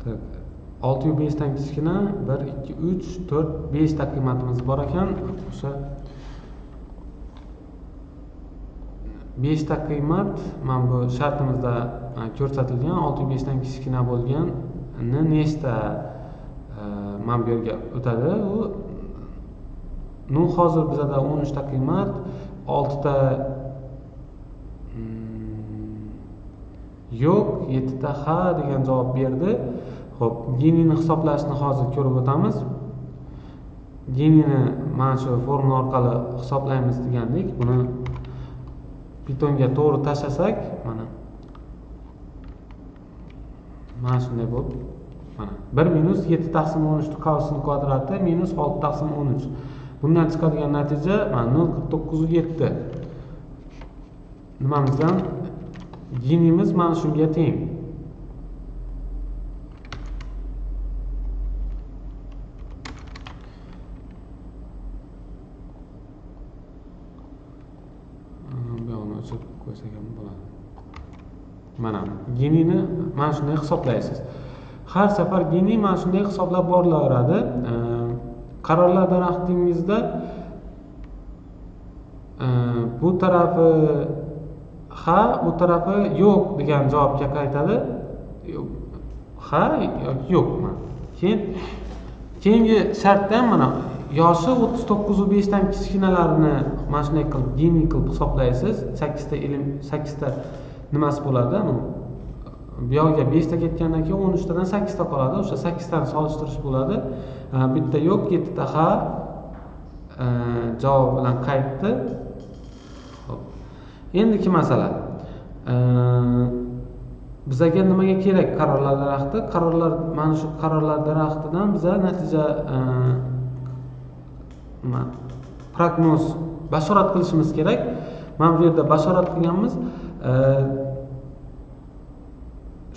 Tak. 605 dan kichkina 1 2 3 4 5 ta qiymatimiz bor ekan. O'sha 5 ta qiymat mana bu shartimizda ko'rsatilgan 605 dan kichkina bo'lganni nechta mana bu yerga o'tadi. U hozir bizda 13 ta qiymat, 6 ta yo'q, 7 ta ha degan javob berdi. Xo'p, genini hisoblashni hozir ko'rib o'tamiz. Genini mana shu formula orqali hisoblaymiz degandik. Buni Pythonga to'g'ri tashlasak, mana shunday bo'lib, mana 1 minus 7 taqsim 13 qavsini kvadrati minus 6 taqsim 13. Bundan chiqadigan natija mana 0,49,7. Nimamizdan genimiz mana shunga teng. Qo'ysak ham bo'ladi. Mana genini mana shunday hisoblaysiz. Har safar geni mana shunday hisoblab borilaveradi. Qarorlar daraxtingizda bu tarafi ha, bu tarafi yo'q degan javobga qaytadi. Ha yoki yo'q. Keyingi shartda mana yoshi 39,5 dan kichkinalarini mana shunday qilib geni qilib hisoblaysiz. 8 ta nimasi bo'ladi? Bu yoqqa 5 ta ketgandan keyin 13 tadan 8 ta qoladi. O'sha 8 tani solishtirish bo'ladi. Bitta yo'q, 7 ta ha javob bilan qaytdi. Xo'p. Endiki masala. Bizga nimaga kerak qarorlar daraxti? Mana shu qarorlar daraxtidan biza natija prognoz bashorat qilishimiz kerak. Mana bu yerda bashorat qilganmiz.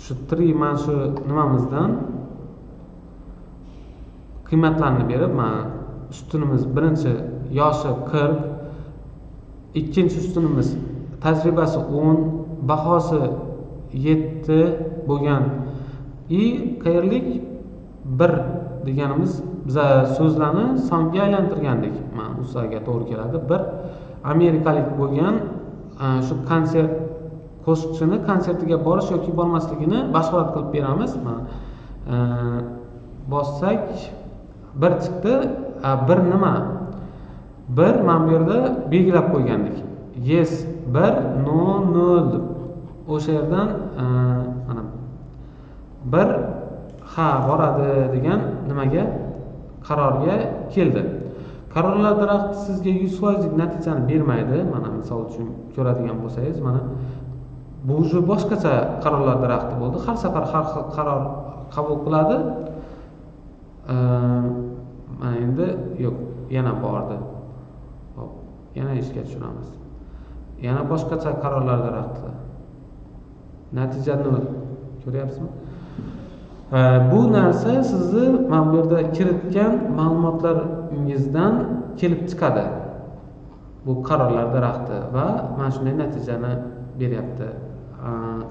Shu 3 mana shu nimamizdan qiymatlarni berib, mana ustunimiz birinchi yoshi 40, ikkinchi ustunimiz tajribasi 10, bahosi 7 bo'lgan qayerlik 1 deganimiz biza so'zlarni songa aylantirgandik. Mana usaga to'g'ri keladi. 1 amerikalik bo'lgan shu konsert qo'shiqchini konsertiga borish yoki bormasligini bashorat qilib beramiz. Mana bossak 1 chiqdi. 1 nima? 1 mana bu yerda belgilab qo'ygandik. Yes 1, no 0. O'sha yerdan mana 1 ha boradi degan nimaga qarorga keldi. Qarorlar daraxti sizga 100% natijani bermaydi. Mana misol uchun ko'radigan bo'lsangiz, mana bu уже boshqacha qarorlar daraxti bo'ldi. Har safar har xil qaror qabul qiladi. Mana endi yo'q, yana bordi. Hop, yana ishga tushiramiz. Yana boshqacha qarorlar daraxti. Natijani ko'ryapsizmi? Bu narsa sizni mana bu yerda kiritgan ma'lumotlaringizdan kelib chiqadi. Bu qarorlar daraxti va mana shunday natijani beryapti.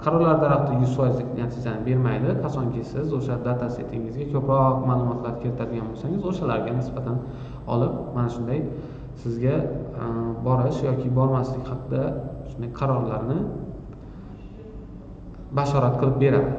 Qarorlar daraxti 100% natijani bermaydi. Qachonki siz o'sha data setingizga ko'proq ma'lumotlar kiritadigan bo'lsangiz, o'shalarga nisbatan olib mana shunday sizga borish yoki bormaslik haqida shunday qarorlarni bashorat qilib beradi.